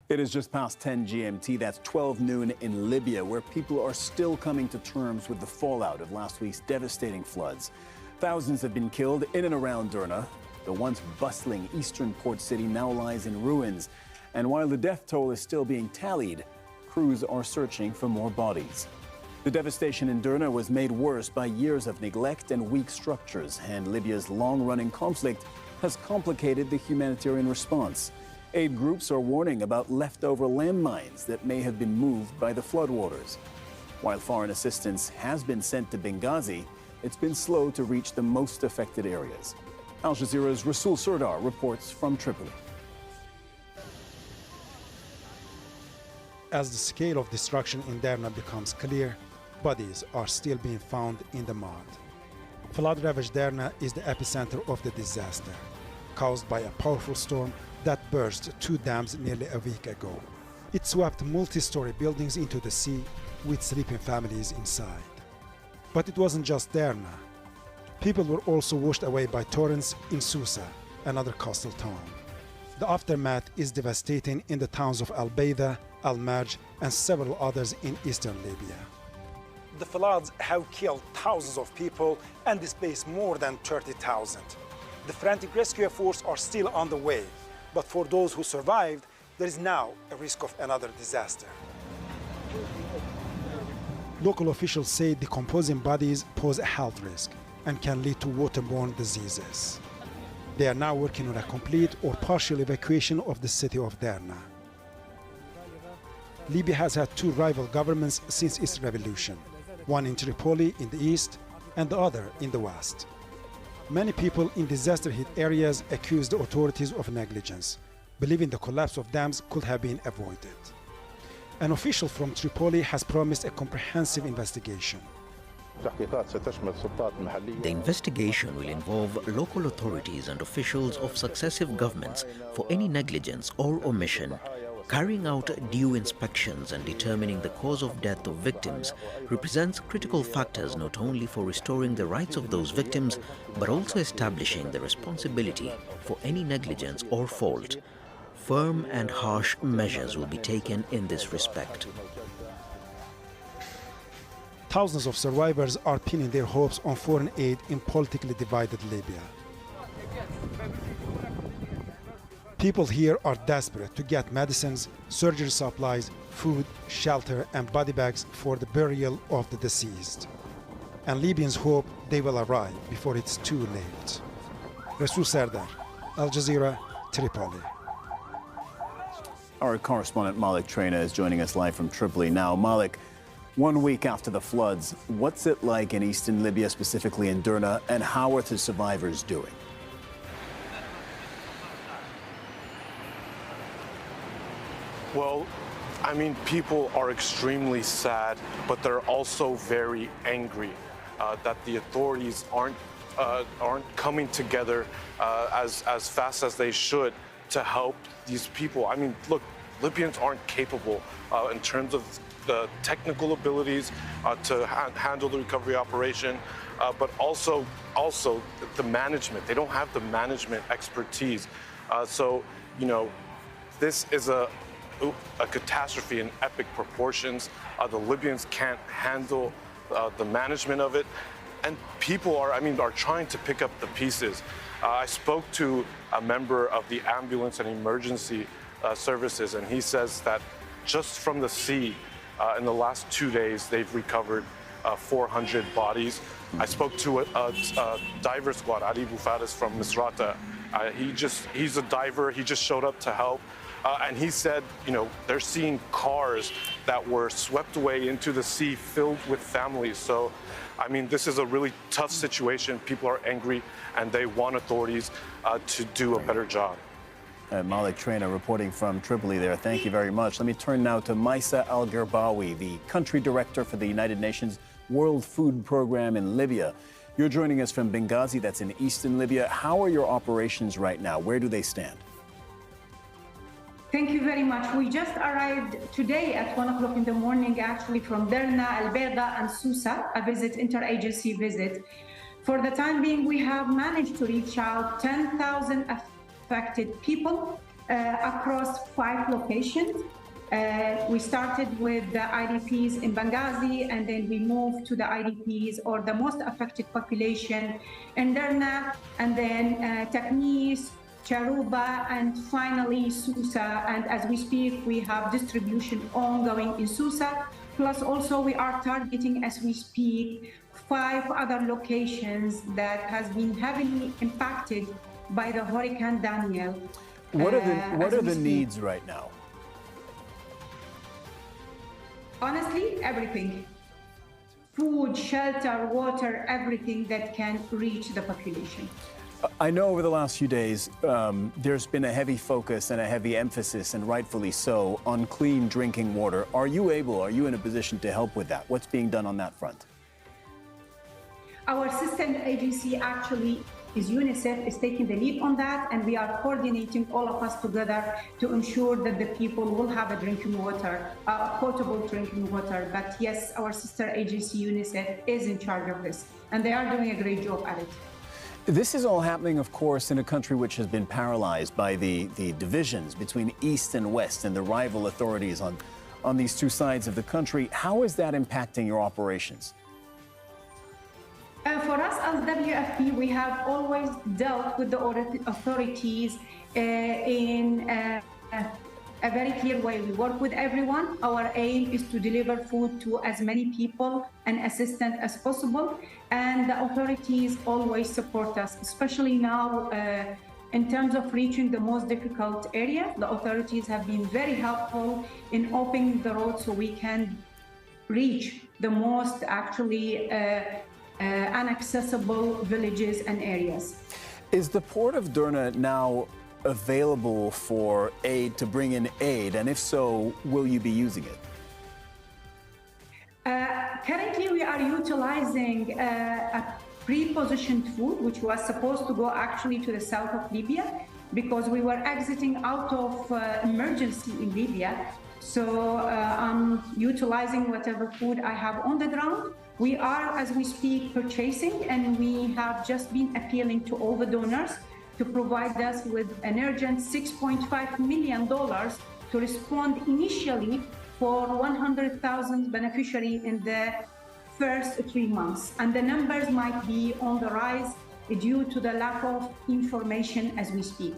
It is just past 10 GMT, that's 12 noon in Libya, where people are still coming to terms with the fallout of last week's devastating floods. Thousands have been killed in and around Derna. The once bustling eastern port city now lies in ruins. And while the death toll is still being tallied, crews are searching for more bodies. The devastation in Derna was made worse by years of neglect and weak structures, and Libya's long-running conflict has complicated the humanitarian response. Aid groups are warning about leftover landmines that may have been moved by the floodwaters. While foreign assistance has been sent to Benghazi, it's been slow to reach the most affected areas. Al Jazeera's Rasul Sardar reports from Tripoli. As the scale of destruction in Derna becomes clear, bodies are still being found in the mud. Flood-ravaged Derna is the epicenter of the disaster, caused by a powerful storm that burst 2 dams nearly a week ago. It swept multi-story buildings into the sea with sleeping families inside. But it wasn't just Derna. People were also washed away by torrents in Susa, another coastal town. The aftermath is devastating in the towns of Al-Bayda, Al-Marj, and several others in eastern Libya. The floods have killed thousands of people and displaced more than 30,000. The frantic rescue efforts are still on the way, but for those who survived, there is now a risk of another disaster. Local officials say decomposing bodies pose a health risk and can lead to waterborne diseases. They are now working on a complete or partial evacuation of the city of Derna. Libya has had 2 rival governments since its revolution, one in Tripoli in the east and the other in the west. Many people in disaster-hit areas accuse the authorities of negligence, believing the collapse of dams could have been avoided. An official from Tripoli has promised a comprehensive investigation. The investigation will involve local authorities and officials of successive governments for any negligence or omission. Carrying out due inspections and determining the cause of death of victims represents critical factors not only for restoring the rights of those victims, but also establishing the responsibility for any negligence or fault. Firm and harsh measures will be taken in this respect. Thousands of survivors are pinning their hopes on foreign aid in politically divided Libya. People here are desperate to get medicines, surgery supplies, food, shelter, and body bags for the burial of the deceased. And Libyans hope they will arrive before it's too late. Rasul Sardar, Al Jazeera, Tripoli. Our correspondent Malik Traina is joining us live from Tripoli now. Malik, 1 week after the floods, what's it like in eastern Libya, specifically in Derna, and how are the survivors doing? Well, I mean, people are extremely sad, but they're also very angry that the authorities aren't coming together as fast as they should to help these people. I mean, look, Libyans aren't capable in terms of the technical abilities to handle the recovery operation, but also the management. They don't have the management expertise. So, you know, this is a catastrophe in epic proportions. The Libyans can't handle the management of it, and people are trying to pick up the pieces. I spoke to a member of the ambulance and emergency services, and he says that just from the sea, in the last 2 days, they've recovered 400 bodies. I spoke to a diver squad, Ali Boufaris from Misrata. He's a diver. He just showed up to help. And he said, you know, they're seeing cars that were swept away into the sea filled with families. So, I mean, this is a really tough situation. People are angry and they want authorities to do a better job. Malik Traina reporting from Tripoli there. Thank you very much. Let me turn now to Maisa Al-Gerbawi, the country director for the United Nations World Food Program in Libya. You're joining us from Benghazi, that's in eastern Libya. How are your operations right now? Where do they stand? Thank you very much. We just arrived today at 1 o'clock in the morning, actually, from Derna, Al-Bayda, and Susa, a interagency visit. For the time being, we have managed to reach out 10,000 affected people across 5 locations. We started with the IDPs in Benghazi, and then we moved to the IDPs or the most affected population in Derna, and then Taknis, Charuba, and finally Susa. And as we speak, we have distribution ongoing in Susa. Plus also we are targeting, as we speak, 5 other locations that has been heavily impacted by the Hurricane Daniel. What are the needs right now? Honestly, everything. Food, shelter, water, everything that can reach the population. I know over the last few days, there's been a heavy focus and a heavy emphasis, and rightfully so, on clean drinking water. Are you in a position to help with that? What's being done on that front? Our sister agency actually is UNICEF, is taking the lead on that, and we are coordinating all of us together to ensure that the people will have a drinking water, potable drinking water. But yes, our sister agency UNICEF is in charge of this, and they are doing a great job at it. This is all happening, of course, in a country which has been paralyzed by the divisions between East and West and the rival authorities on these two sides of the country. How is that impacting your operations? For us as WFP, we have always dealt with the authorities in a very clear way. We work with everyone. Our aim is to deliver food to as many people and assistance as possible. And the authorities always support us, especially now in terms of reaching the most difficult areas. The authorities have been very helpful in opening the road so we can reach the most actually inaccessible villages and areas. Is the port of Derna now available for aid, to bring in aid? And if so, will you be using it? Currently, we are utilizing a pre-positioned food, which was supposed to go actually to the south of Libya, because we were exiting out of emergency in Libya. So I'm utilizing whatever food I have on the ground. We are, as we speak, purchasing, and we have just been appealing to all the donors to provide us with an urgent $6.5 million to respond initially for 100,000 beneficiaries in the first 3 months. And the numbers might be on the rise due to the lack of information as we speak.